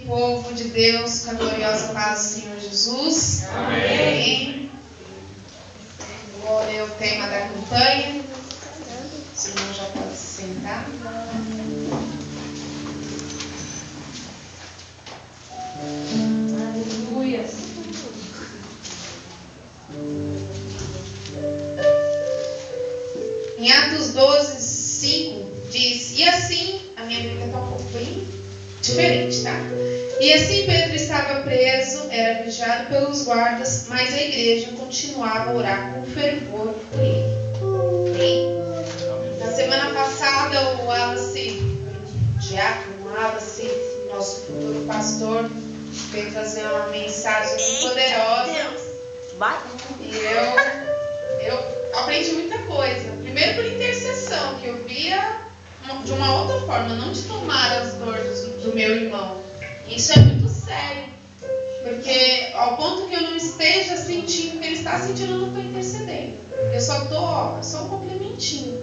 povo de Deus, com a gloriosa paz do Senhor Jesus. Amém. Vou ler o tema da campanha. O senhor já pode se sentar. Aleluia. Em Atos 12, 5 diz: e assim, a minha Bíblia está um pouco bem diferente, tá? E assim Pedro estava preso, era vigiado pelos guardas, mas a igreja continuava a orar com fervor por ele. Amém? Na semana passada, o Wallace, o diácono Wallace, nosso futuro pastor, veio trazer uma mensagem poderosa. E eu aprendi muita coisa. Primeiro por intercessão, que eu via de uma outra forma, não de tomar as dores do meu irmão. Isso é muito sério, porque ao ponto que eu não esteja sentindo o que ele está sentindo, eu não estou intercedendo. Eu só estou, só um complementinho.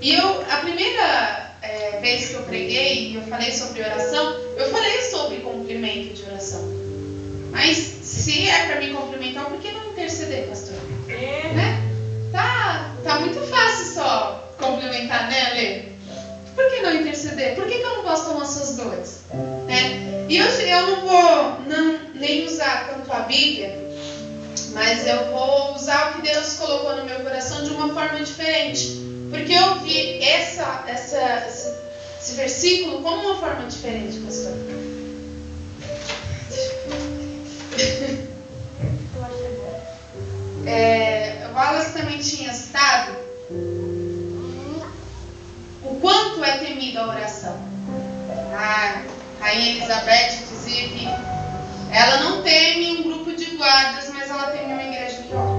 E a primeira vez que eu preguei e eu falei sobre oração, eu falei sobre complemento de oração. Mas se é para me complementar, por que não interceder, pastor? Né? Tá muito fácil só complementar, né, Lê? Por que não interceder? Por que eu não posso tomar suas dores? Né? E hoje eu não vou nem usar tanto a Bíblia, mas eu vou usar o que Deus colocou no meu coração de uma forma diferente. Porque eu vi esse versículo como uma forma diferente, pastor. O Wallace também tinha citado o quanto é temida a oração. A Rainha Elizabeth dizia que ela não teme um grupo de guardas, mas ela teme uma igreja que ora.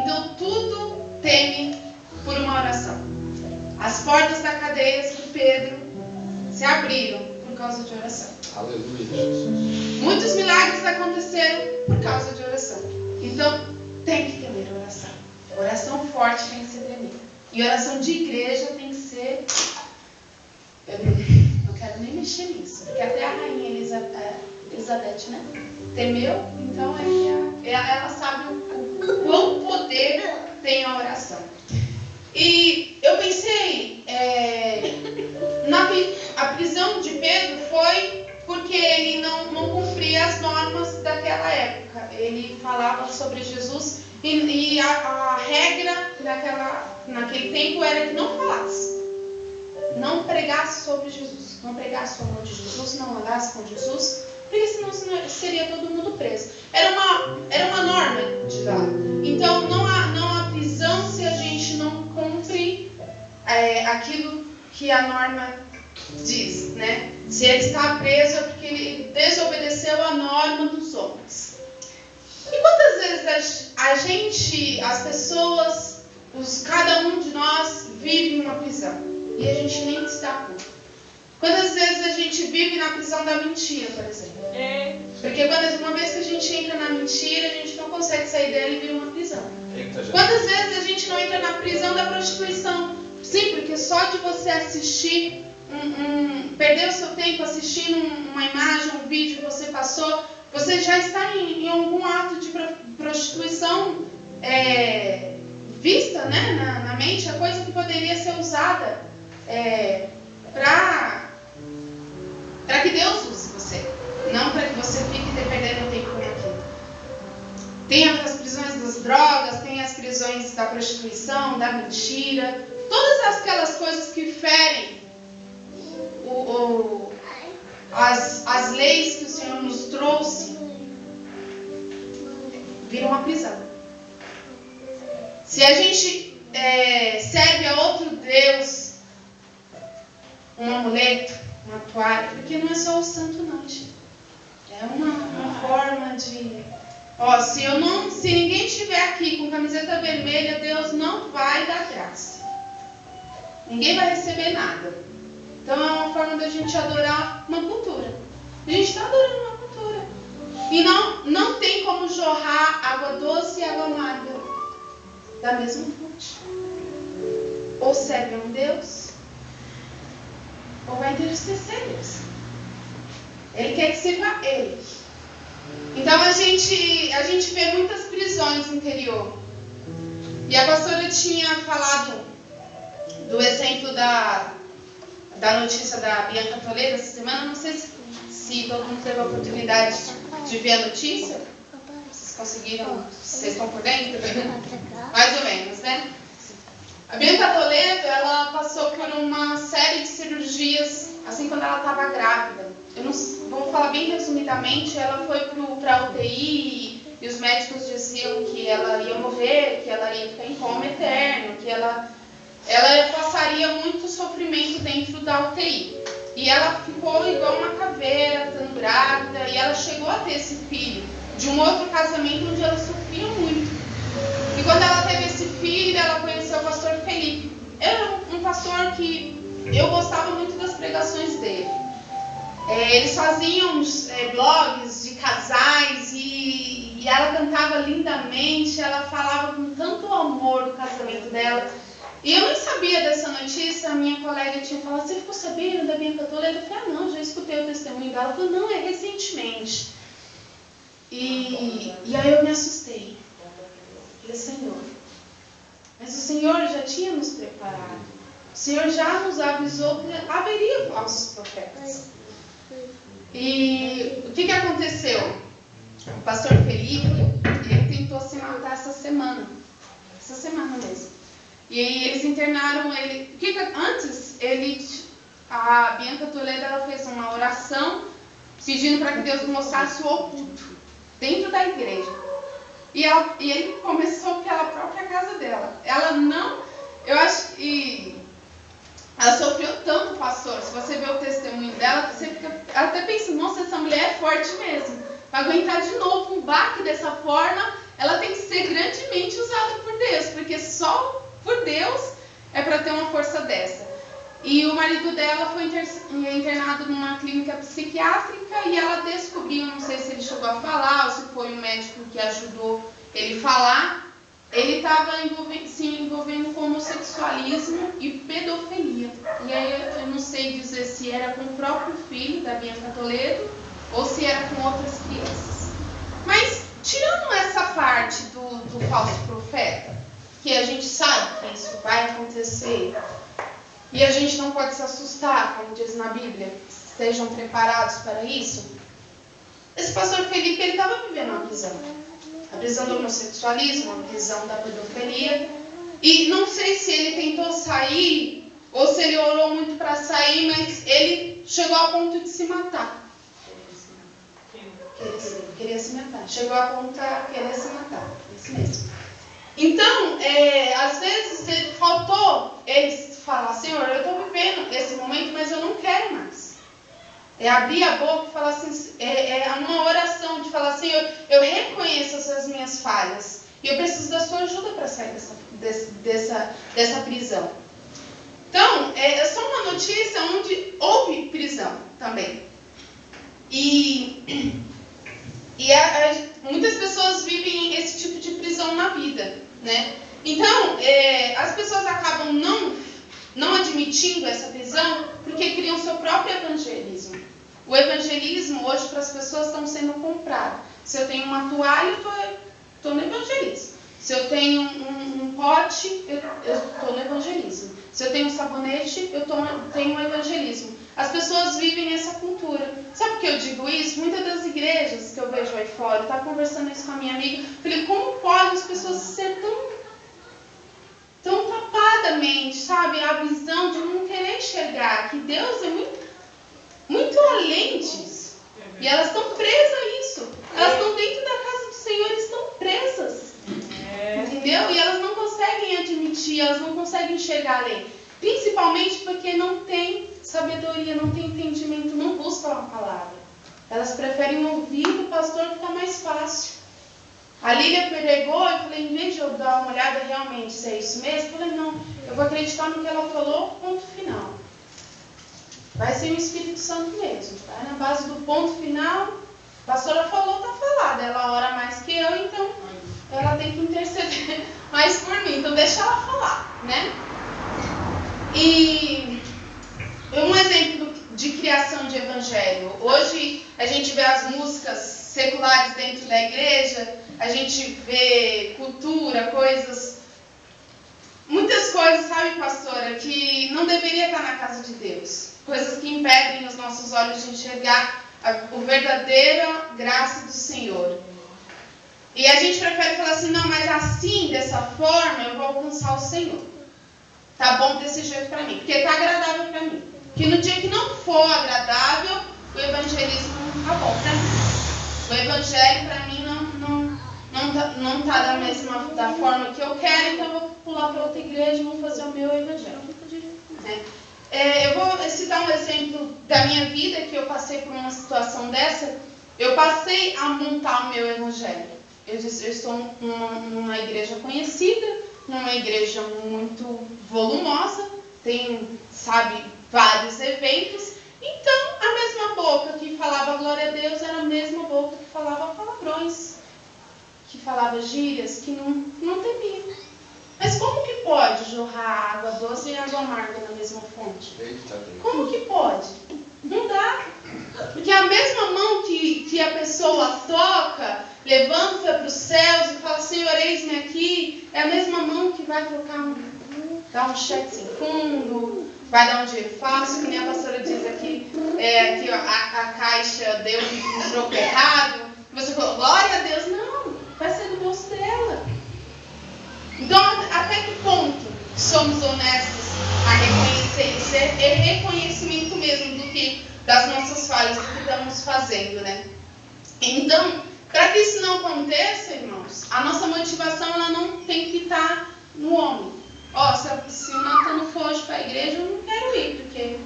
Então tudo teme por uma oração. As portas da cadeia de Pedro se abriram por causa de oração. Aleluia, Jesus. Muitos milagres aconteceram por causa de oração. Então tem que temer oração. Oração forte tem que ser tremida. E oração de igreja tem que ser... Eu não quero nem mexer nisso. Porque até a Rainha Elizabeth, né? Temeu, então ela sabe o quão poder tem a oração. E eu pensei, a prisão de Pedro foi porque ele não cumpria as normas daquela época. Ele falava sobre Jesus e a regra naquele tempo era que não falasse. Não pregasse sobre Jesus. Não pregasse o amor de Jesus, não andasse com Jesus, porque senão seria todo mundo preso. Era uma norma de lá. Então não há prisão se a gente não cumpre aquilo que a norma diz, né? Se ele está preso é porque ele desobedeceu a norma dos homens. E quantas vezes as pessoas, cada um de nós vive uma prisão e a gente nem se dá conta? Quantas vezes a gente vive na prisão da mentira, por exemplo? Porque uma vez que a gente entra na mentira, a gente não consegue sair dela e vira uma prisão. Quantas vezes a gente não entra na prisão da prostituição? Sim, porque só de você assistir, perder o seu tempo assistindo uma imagem, um vídeo que você passou, você já está em algum ato de prostituição vista, né, na mente, a coisa que poderia ser usada para que Deus use você, não para que você fique perdendo tempo com aquilo. Tem as prisões das drogas, tem as prisões da prostituição, da mentira, todas aquelas coisas que ferem as leis que o Senhor nos trouxe, viram uma prisão. Se a gente serve a outro Deus, um amuleto, uma toalha, porque não é só o santo não, gente. É uma forma de... se ninguém estiver aqui com camiseta vermelha, Deus não vai dar graça. Ninguém vai receber nada. Então é uma forma da gente adorar uma cultura. A gente está adorando uma cultura. E não tem como jorrar água doce e água amarga da mesma fonte. Ou serve a um Deus, ou vai entristecer Deus. Ele quer que sirva Ele. Então a gente vê muitas prisões no interior. E a pastora tinha falado do exemplo da notícia da Bianca Toledo essa semana. Não sei se todo mundo teve a oportunidade de ver a notícia. Vocês conseguiram? Vocês estão por dentro? Mais ou menos, né? A Bianca Toledo, ela passou por uma série de cirurgias, assim, quando ela estava grávida. Vamos falar bem resumidamente, ela foi para a UTI e os médicos diziam que ela ia morrer, que ela ia ficar em coma eterno, que ela passaria muito sofrimento dentro da UTI. E ela ficou igual uma caveira, estando grávida, e ela chegou a ter esse filho de um outro casamento onde ela sofria muito. E quando ela teve esse filho, ela conheceu o pastor Felipe. Era um pastor que eu gostava muito das pregações dele. Eles faziam blogs de casais e ela cantava lindamente, ela falava com tanto amor do casamento dela. E eu nem sabia dessa notícia, a minha colega tinha falado, você ficou sabendo da Bianca Toledo? Eu falei, não, já escutei o testemunho dela. Ela falou, não, é recentemente. E aí eu me assustei. Falei, Senhor, mas o Senhor já tinha nos preparado. O Senhor já nos avisou que haveria falsos profetas. E o que aconteceu? O pastor Felipe, ele tentou se matar essa semana mesmo. E aí eles internaram ele. Antes, a Bianca Toledo, ela fez uma oração pedindo para que Deus mostrasse o oculto dentro da igreja. E ele começou pela própria casa dela. Eu acho que ela sofreu tanto, pastor. Se você vê o testemunho dela, você até pensa, nossa, essa mulher é forte mesmo. Para aguentar de novo um baque dessa forma, ela tem que ser grandemente usada por Deus, porque só por Deus é para ter uma força dessa. E o marido dela foi internado numa clínica psiquiátrica e ela descobriu, não sei se ele chegou a falar ou se foi um médico que ajudou ele a falar, ele estava se envolvendo com homossexualismo e pedofilia. E aí eu não sei dizer se era com o próprio filho da Bianca Toledo ou se era com outras crianças. Mas, tirando essa parte do falso profeta, que a gente sabe que isso vai acontecer, e a gente não pode se assustar, como diz na Bíblia, estejam preparados para isso. Esse pastor Felipe, ele estava vivendo uma prisão. A prisão do homossexualismo, a prisão da pedofilia. E não sei se ele tentou sair, ou se ele orou muito para sair, mas ele chegou a ponto de se matar. Queria se matar. Chegou a ponto de querer se matar. Isso mesmo. Então, às vezes, faltou ele falar, Senhor, eu estou vivendo esse momento, mas eu não quero mais. Abrir a boca e falar assim, uma oração de falar, Senhor, eu reconheço as minhas falhas e eu preciso da sua ajuda para sair dessa prisão. Então, é só uma notícia onde houve prisão também. E muitas pessoas vivem esse tipo de prisão na vida, né? Então, as pessoas acabam não admitindo essa prisão porque criam seu próprio evangelismo. O evangelismo hoje para as pessoas estão sendo comprado. Se eu tenho uma toalha, eu estou no evangelismo. Se eu tenho um pote, eu estou no evangelismo. Se eu tenho um sabonete, eu tenho um evangelismo. As pessoas vivem essa cultura. Sabe por que eu digo isso? Muitas das igrejas que eu vejo aí fora, eu estava conversando isso com a minha amiga, falei, como pode as pessoas ser tão tapadamente, sabe? A visão de não querer enxergar que Deus é muito além disso. E elas estão presas a isso. Elas estão dentro da casa do Senhor e estão presas. Entendeu? E elas não conseguem admitir, elas não conseguem enxergar além. Principalmente porque não tem sabedoria, não tem entendimento, não buscam a palavra. Elas preferem ouvir do pastor que está mais fácil. A Lília pregou, eu falei, em vez de eu dar uma olhada realmente se é isso mesmo, eu falei, não, eu vou acreditar no que ela falou, ponto final. Vai ser o Espírito Santo mesmo. Vai na base do ponto final, a pastora falou, está falada. Ela ora mais que eu, então ela tem que interceder mais por mim. Então deixa ela falar, né? E um exemplo de criação de evangelho. Hoje a gente vê as músicas seculares dentro da igreja, a gente vê cultura, muitas coisas, sabe, pastora, que não deveria estar na casa de Deus. Coisas que impedem os nossos olhos de enxergar a verdadeira graça do Senhor. E a gente prefere falar assim, não, mas assim, dessa forma, eu vou alcançar o Senhor. Tá bom desse jeito para mim, porque tá agradável para mim. Que no dia que não for agradável, o evangelismo não tá bom para mim. O evangelho para mim não tá da forma que eu quero, então eu vou pular para outra igreja e vou fazer o meu evangelho. Eu vou citar um exemplo da minha vida, que eu passei por uma situação dessa. Eu passei a montar o meu evangelho. Eu estou numa igreja conhecida, numa igreja muito volumosa, tem, vários eventos. Então, a mesma boca que falava glória a Deus era a mesma boca que falava palavrões, que falava gírias, que não temia. Mas como que pode jorrar água doce e água amarga na mesma fonte? Como que pode? Não dá. Porque a mesma mão que a pessoa toca, levanta para os céus e fala, Senhor, eis-me aqui, é a mesma mão que vai dar um cheque sem fundo, vai dar um dinheiro fácil, que nem a pastora diz aqui, que a caixa deu um troco errado. Você falou, glória a Deus. Não, vai ser do bolso dela. Então, até que ponto somos honestos a reconhecer? Isso é reconhecimento mesmo das nossas falhas, do que estamos fazendo, né? Então, para que isso não aconteça, irmãos, a nossa motivação ela não tem que estar no homem. Se o Nathan não for hoje para a igreja, eu não quero ir, porque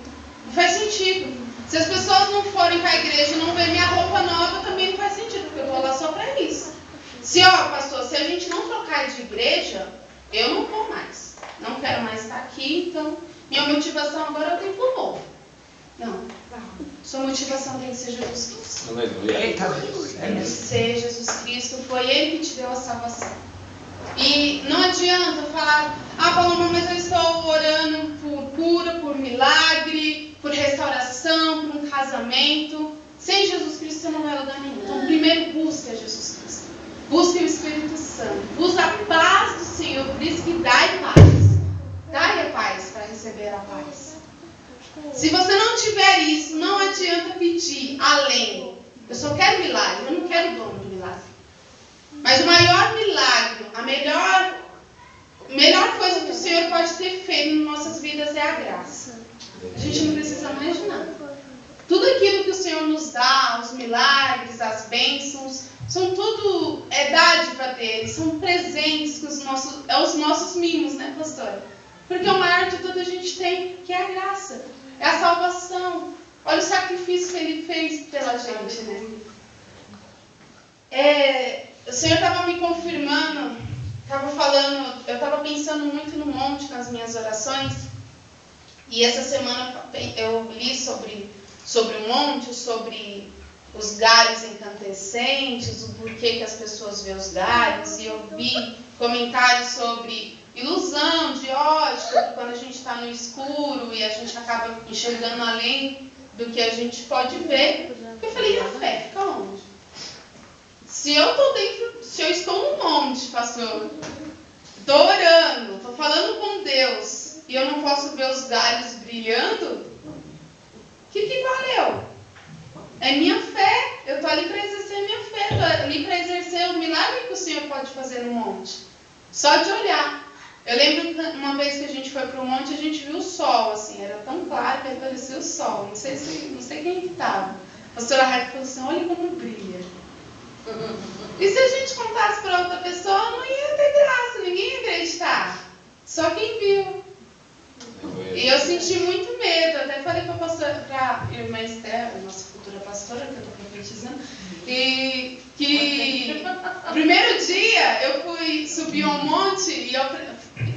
não faz sentido. Se as pessoas não forem para a igreja e não verem minha roupa nova, também não faz sentido, porque eu vou lá só para isso. Pastor, se a gente não trocar de igreja, eu não vou mais. Não quero mais estar aqui, então minha motivação agora é o tempo novo. Não. Sua motivação tem que ser Jesus Cristo. Tem que ser Jesus Cristo, foi Ele que te deu a salvação. E não adianta falar, Paloma, mas eu estou orando por cura, por milagre, por restauração, por um casamento. Sem Jesus Cristo você não vai a lugar nenhum. Então primeiro busque a Jesus Cristo. Busque o Espírito Santo. Busque a paz do Senhor. Por isso que dai paz. Dai a paz para receber a paz. Se você não tiver isso, não adianta pedir além. Eu só quero milagre. Eu não quero dono de milagre. Mas o maior milagre, a melhor coisa que o Senhor pode ter feito em nossas vidas é a graça. A gente não precisa mais de nada. Tudo aquilo que o Senhor nos dá, os milagres, as bênçãos, são tudo dádiva dele, são presentes, os nossos mimos, né, pastora? Porque o maior de tudo a gente tem, que é a graça, é a salvação. Olha o sacrifício que ele fez pela gente, né? O Senhor estava me confirmando, eu estava pensando muito no monte nas minhas orações, e essa semana eu li sobre o monte, sobre os galhos incandescentes, o porquê que as pessoas veem os galhos, e eu vi comentários sobre ilusão de ótica, que quando a gente está no escuro e a gente acaba enxergando além do que a gente pode ver. Eu falei, e a fé fica onde? Se eu estou no monte, pastor, estou orando, estou falando com Deus, e eu não posso ver os galhos brilhando, o que valeu? É minha fé. Eu estou ali para exercer minha fé. Estou ali para exercer o milagre que o Senhor pode fazer no monte. Só de olhar. Eu lembro que uma vez que a gente foi para o monte, a gente viu o sol, assim. Era tão claro que aparecia o sol. Não sei quem estava. A pastora Raia falou assim, olha como brilha. E se a gente contasse para outra pessoa, não ia ter graça. Ninguém ia acreditar. Só quem viu. E eu senti muito medo, até falei para a irmã Esther, nossa futura pastora, que eu estou profetizando, e que no primeiro dia eu fui subir um monte e eu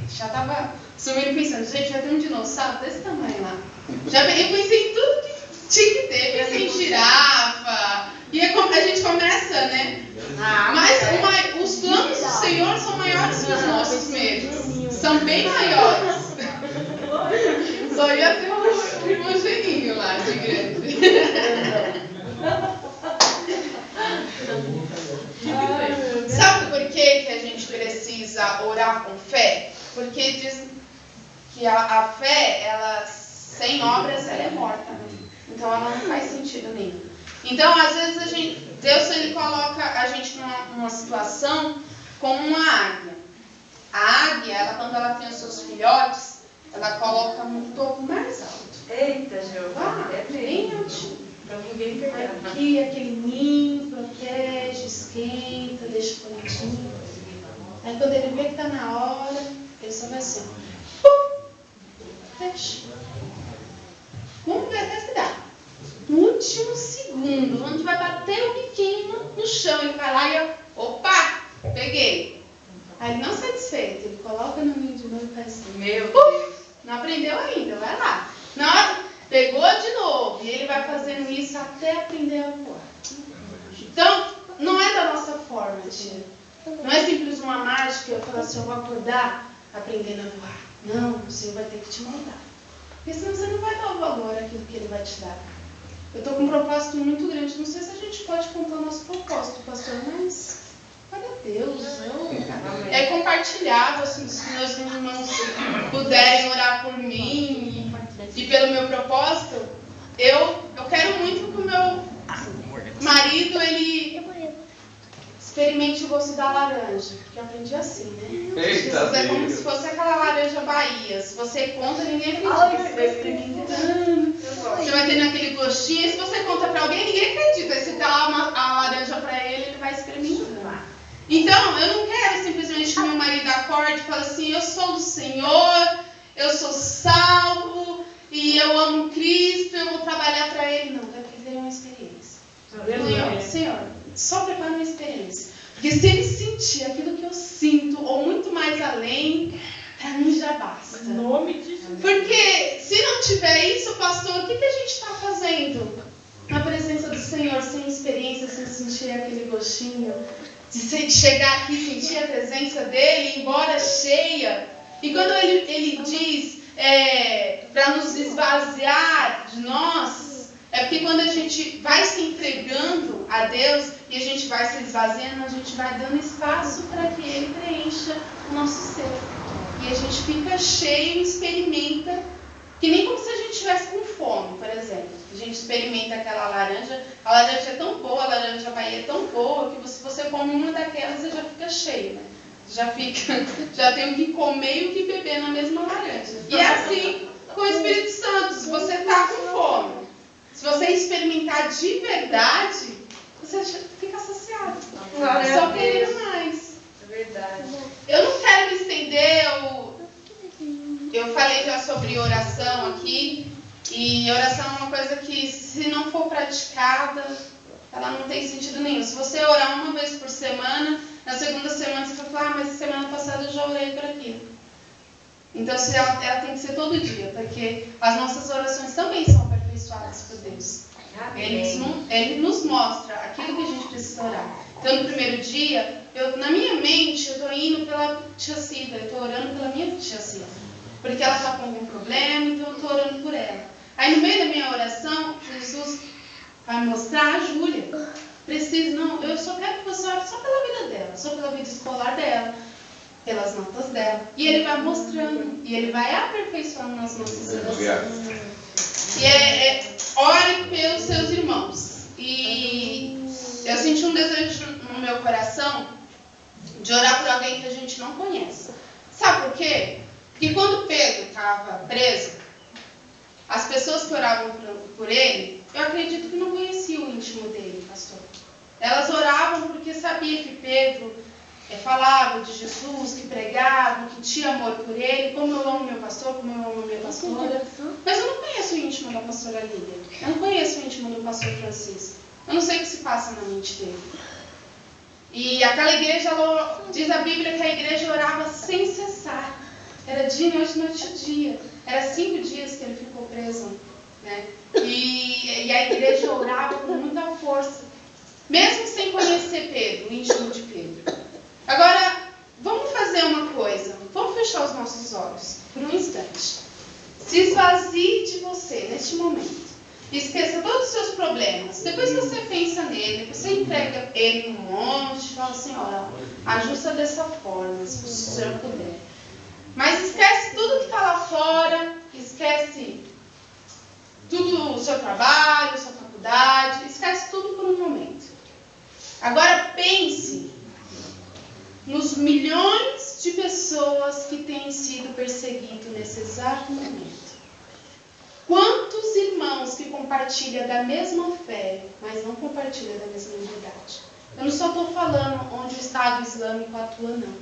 já estava subindo pensando, gente, vai ter um dinossauro desse tamanho lá. Eu pensei em tudo que tinha que ter, pensei em girafa, e a gente começa, né? Mas os planos do Senhor são maiores que os nossos medos, são bem maiores. Só ia ter um irmãozinho lá de igreja. precisa orar com fé? Porque diz que a fé, ela sem obras, ela é morta, né? Então ela não faz sentido nenhum. Então, às vezes, Deus ele coloca a gente numa situação como uma águia. A águia, ela, quando ela tem os seus filhotes, ela coloca no topo mais alto. Eita, Jeová, É bem altinho. Pra ninguém pegar. Aqui, aquele ninho, protege, esquenta, deixa bonitinho. Aí quando ele vê que tá na hora, ele só vai assim, fecha. Vamos ver até se dá. No último segundo, onde vai bater o biquinho no chão, ele vai lá e opa, peguei. Aí ele não satisfeito, ele coloca no ninho de novo e faz assim. Meu Deus. Não aprendeu ainda, vai lá. Na hora, pegou de novo, e ele vai fazendo isso até aprender a voar. Então, não é da nossa forma, tia. Não é simples uma mágica, eu falar assim, eu vou acordar aprendendo a voar. Não, o Senhor vai ter que te mandar. Porque senão você não vai dar o valor àquilo que Ele vai te dar. Eu estou com um propósito muito grande. Não sei se a gente pode contar o nosso propósito, pastor, mas glória a Deus. É compartilhável, assim, se meus irmãos puderem orar por mim e pelo meu propósito. Eu quero muito que o meu marido, ele experimente o gosto da laranja, porque eu aprendi assim, né? Eita, é como se fosse aquela laranja Bahia. Se você conta, ninguém acredita. Você vai experimentando, você vai tendo aquele gostinho. E se você conta pra alguém, ninguém acredita. Aí você dá a laranja pra ele, ele vai experimentando. Então, eu não quero simplesmente que meu marido acorde e fale assim, eu sou do Senhor, eu sou salvo, e eu amo Cristo, eu vou trabalhar pra Ele. Não, vai perder uma experiência. Senhor, só prepara uma experiência. Porque se ele sentir aquilo que eu sinto, ou muito mais além, pra mim já basta. Em nome de Jesus. Porque se não tiver isso, pastor, o que a gente está fazendo na presença do Senhor, sem experiência, sem sentir aquele gostinho, de chegar aqui e sentir a presença dele, ir embora cheia. E quando ele diz para nos esvaziar de nós, é porque quando a gente vai se entregando a Deus e a gente vai se esvaziando, a gente vai dando espaço para que Ele preencha o nosso ser. E a gente fica cheio e experimenta, que nem como se a gente estivesse com fome, por exemplo. A gente experimenta aquela laranja, a laranja é tão boa, a laranja Bahia é tão boa, que se você come uma daquelas, você já fica cheio, né? Já tem o que comer e o que beber na mesma laranja. E é assim com o Espírito Santo, se você está com fome, se você experimentar de verdade, você fica saciado. Só querendo mais. É verdade. Eu não quero me estender, eu falei já sobre oração aqui, e oração é uma coisa que, se não for praticada, ela não tem sentido nenhum. Se você orar uma vez por semana, na segunda semana você vai falar, mas semana passada eu já orei por aquilo. Então ela tem que ser todo dia, porque as nossas orações também são aperfeiçoadas por Deus. Ele nos mostra aquilo que a gente precisa orar. Então, no primeiro dia, na minha mente, eu estou indo pela tia Cida, eu estou orando pela minha tia Cida. Porque ela está com algum problema, então eu estou orando por ela. Aí, no meio da minha oração, Jesus vai mostrar a Júlia. Eu só quero que você ore só pela vida dela, só pela vida escolar dela, pelas notas dela. E Ele vai mostrando, e Ele vai aperfeiçoando nas nossas orações. E ore pelos seus irmãos. E eu senti um desejo no meu coração de orar por alguém que a gente não conhece. Sabe por quê? Porque quando Pedro estava preso, as pessoas que oravam por ele, eu acredito que não conheciam o íntimo dele, pastor. Elas oravam porque sabiam que Pedro falava de Jesus, que pregava, que tinha amor por ele, como eu amo meu pastor, como eu amo minha pastora. Mas eu não conheço o íntimo da pastora Lídia. Eu não conheço o íntimo do pastor Francisco. Eu não sei o que se passa na mente dele. E aquela igreja, diz a Bíblia que a igreja orava sem cessar. Era dia, noite, noite e dia. Era 5 dias que ele ficou preso, né? E a igreja orava com muita força. Mesmo sem conhecer Pedro, o íntimo de Pedro. Agora, vamos fazer uma coisa. Vamos fechar os nossos olhos por um instante. Se esvazie de você neste momento. Esqueça todos os seus problemas. Depois que você pensa nele, você entrega ele num monte e fala assim, olha, ajusta dessa forma, se o senhor puder. Mas esquece tudo que está lá fora, esquece tudo o seu trabalho, sua faculdade, esquece tudo por um momento. Agora pense nos milhões de pessoas que têm sido perseguidas nesse exato momento. Quantos irmãos que compartilham da mesma fé, mas não compartilham da mesma verdade? Eu não só estou falando onde o Estado Islâmico atua, não.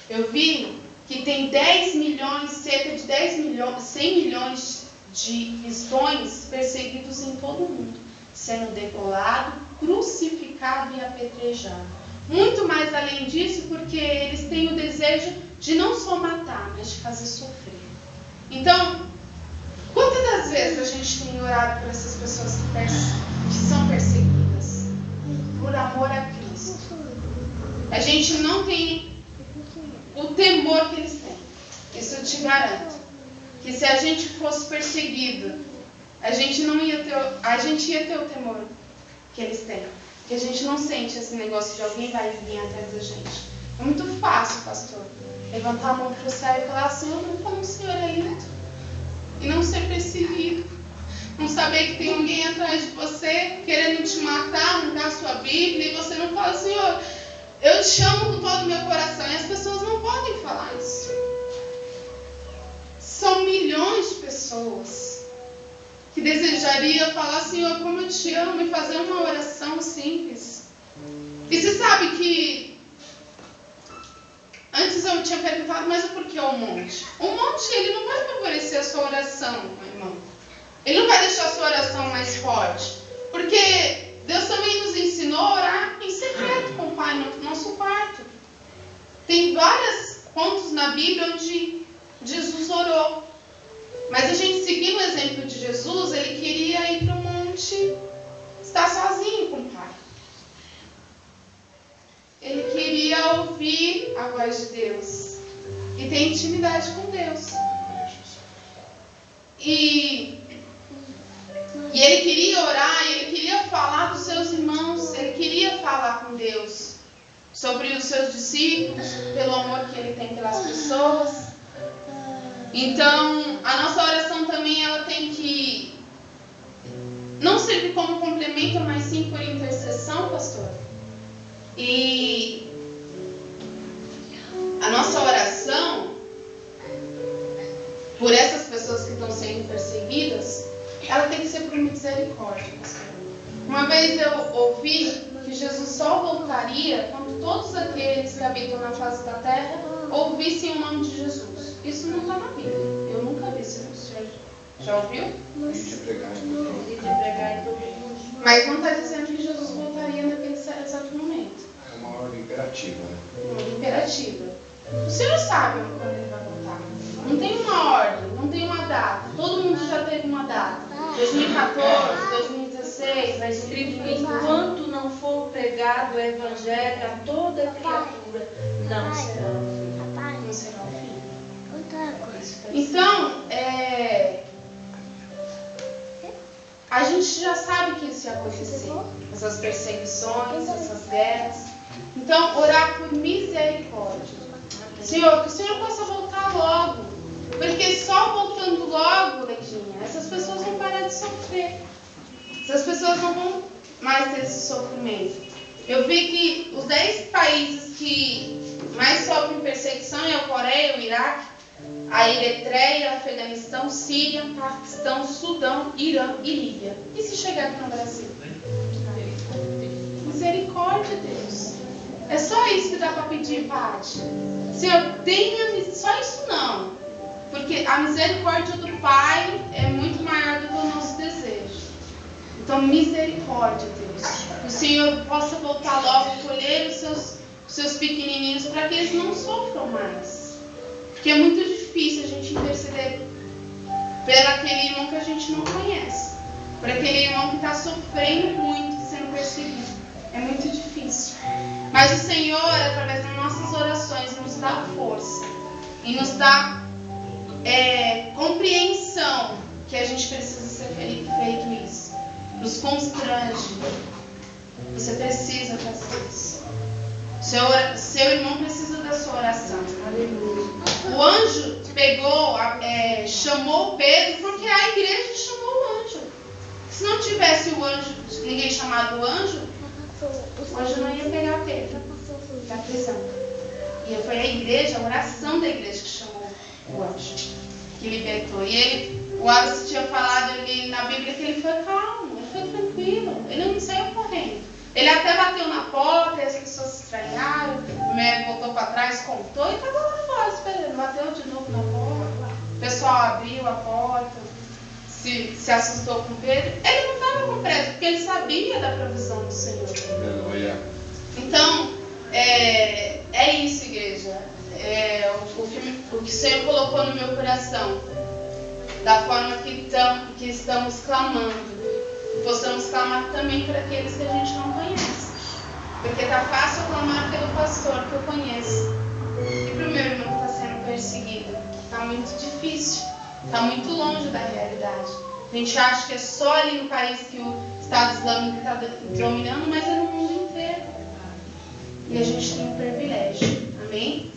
Eu vi que tem 10 milhões, cerca de 10 milhões, 100 milhões de cristãos perseguidos em todo o mundo, sendo degolado, crucificado e apedrejado. Muito mais além disso, porque eles têm o desejo de não só matar, mas de fazer sofrer. Então, quantas das vezes a gente tem orado por essas pessoas que são perseguidas por amor a Cristo? A gente não tem o temor que eles têm. Isso eu te garanto. Que se a gente fosse perseguido, a gente ia ter o temor que eles têm. Que a gente não sente esse negócio de alguém vai vir atrás da gente. É muito fácil, pastor, levantar a mão para o céu e falar assim, como o Senhor é lindo. E não ser perseguido. Não saber que tem alguém atrás de você querendo te matar, arrancar sua Bíblia, e você não fala, Senhor, eu te amo com todo o meu coração. E as pessoas não podem falar isso. São milhões de pessoas que desejaria falar, Senhor, como eu te amo, e fazer uma oração simples. E você sabe que antes eu tinha perguntado, mas por que o monte? O monte, ele não vai favorecer a sua oração, meu irmão. Ele não vai deixar a sua oração mais forte. Porque Deus também nos ensinou a orar em secreto com o Pai no nosso quarto. Tem vários pontos na Bíblia onde Jesus orou. Mas a gente, seguindo o exemplo de Jesus, ele queria ir para o monte, estar sozinho com o Pai. Ele queria ouvir a voz de Deus e ter intimidade com Deus. E ele queria orar, ele queria falar dos seus irmãos, ele queria falar com Deus sobre os seus discípulos, pelo amor que ele tem pelas pessoas. Então, a nossa oração também ela tem que não servir como complemento, mas sim por intercessão, pastor. E a nossa oração por essas pessoas que estão sendo perseguidas, ela tem que ser por misericórdia, pastor. Uma vez eu ouvi que Jesus só voltaria quando todos aqueles que habitam na face da terra ouvissem o nome de Jesus. Isso não está na Bíblia. Eu nunca vi isso. Você já ouviu? De pregar em todo mundo. Mas não está dizendo que Jesus voltaria naquele exato momento. É uma ordem imperativa, né? Uma ordem imperativa. O Senhor sabe quando ele vai voltar. Não tem uma ordem, não tem uma data. Todo mundo já teve uma data. 2014, 2016, Está escrito que enquanto não for pregado o evangelho a toda criatura, não será o fim. não será o fim. Então, a gente já sabe que isso ia acontecer. Essas perseguições, essas guerras. Então, orar por misericórdia. Senhor, que o Senhor possa voltar logo. Porque só voltando logo, Leidinha, essas pessoas vão parar de sofrer. Essas pessoas não vão mais ter esse sofrimento. Eu vi que os 10 países que mais sofrem perseguição é a Coreia, o Iraque, a Eritreia, Afeganistão, Síria, Paquistão, Sudão, Irã e Líbia. E se chegar aqui no Brasil? Misericórdia, Deus. É só isso que dá para pedir, Pati. Senhor, tenha só isso não. Porque a misericórdia do Pai é muito maior do que o nosso desejo. Então, misericórdia, Deus. Que o Senhor possa voltar logo e colher os seus pequenininhos para que eles não sofram mais. Porque é muito difícil a gente interceder por aquele irmão que a gente não conhece. Por aquele irmão que está sofrendo muito, sendo perseguido. É muito difícil. Mas o Senhor, através das nossas orações, nos dá força. E nos dá compreensão que a gente precisa ser feito isso. Nos constrange. Você precisa fazer isso. Seu irmão precisa da sua oração. Aleluia. O anjo chamou Pedro porque a igreja chamou o anjo. Se não tivesse o anjo, ninguém chamado o anjo não ia pegar Pedro da prisão. E foi a igreja, a oração da igreja que chamou o anjo, que libertou. E o Wallace tinha falado na Bíblia que ele foi calmo, ele foi tranquilo, ele não saiu correndo. Ele até bateu na porta e as pessoas estranharam, o médico voltou para trás, contou e estava lá fora esperando. Bateu de novo na porta, o pessoal abriu a porta, se assustou com Pedro. Ele não estava com pressa, porque ele sabia da provisão do Senhor. Aleluia. Então, é isso, igreja. O que o Senhor colocou no meu coração, da forma que estamos clamando, possamos clamar também para aqueles que a gente não conhece. Porque está fácil clamar pelo pastor que eu conheço e para o meu irmão que está sendo perseguido. Está muito difícil, está muito longe da realidade. A gente acha que é só ali no país que o Estado Islâmico está dominando, mas é no mundo inteiro. E a gente tem um privilégio. Amém?